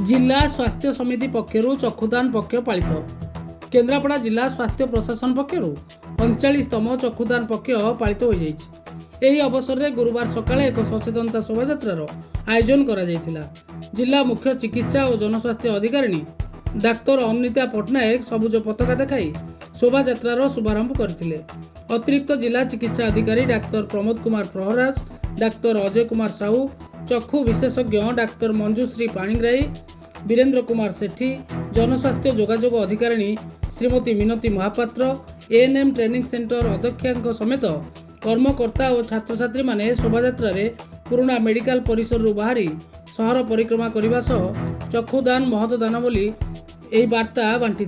जिला स्वास्थ्य समिति पक्षरु चक्षुदान पक्ष पालित। केन्द्रापड़ा जिला स्वास्थ्य प्रशासन पक्षरु 39तम चक्षुदान पक्ष पालित हो जाइछि। एही अवसर में गुरुवार सकाळे एक सचेतनता शोभायात्रार आयोजन करा जायतिला। जिला मुख्य चिकित्सा और जनस्वास्थ्य अधिकारी डाक्तर अनिता पट्टनायक सबुज पताका देखाई शोभायात्रार शुभारंभ करथिले। अतिरिक्त जिला चिकित्सा अधिकारी डाक्तर प्रमोद कुमार प्रहराज, डाक्तर अजय कुमार साहू, चक्षु विशेषज्ञ डाक्तर मंजुश्री पाणिग्राही, वीरेन्द्र कुमार सेठी, जनस्वास्थ्य जोगाजोग अधिकारी Shrimati Minati Mahapatra, ANM training centre अध्यक्षा समेत कर्मकर्ता और छात्र छात्री माने शोभायात्रा रे पुराना मेडिकल परिसर बाहरी सहर परिक्रमा करने सह चक्षुदान महतदान बोली एही वार्ता बांटी।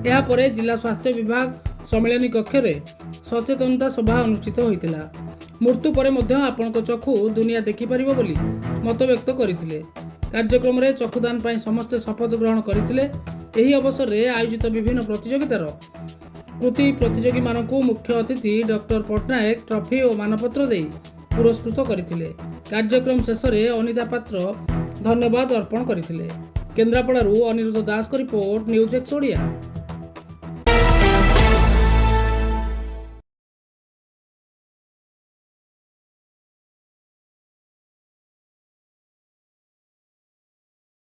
या परे जिला स्वास्थ्य विभाग सम्मेलन कक्ष रे सचेतनता सभा अनुष्ठित होइतिला। मृत्यु पर आपण चक्षु दुनिया देखिपार बोली मत व्यक्त करथिले। कार्यक्रम रे चक्षुदान पाई समस्त शपथ ग्रहण करथिले। एही अवसर रे आयोजित विभिन्न प्रतियोगितार कृति प्रतियोगी मानकु मुख्य अतिथि डॉक्टर पट्टनायक ट्रॉफी और मानपत्र दे पुरस्कृत करथिले। कार्यक्रम शेष रे अनिता पात्र धन्यवाद अर्पण करथिले। केन्द्रापड़ारू अनिरुद्ध दास को रिपोर्ट, न्यूज एक्स ओडिया।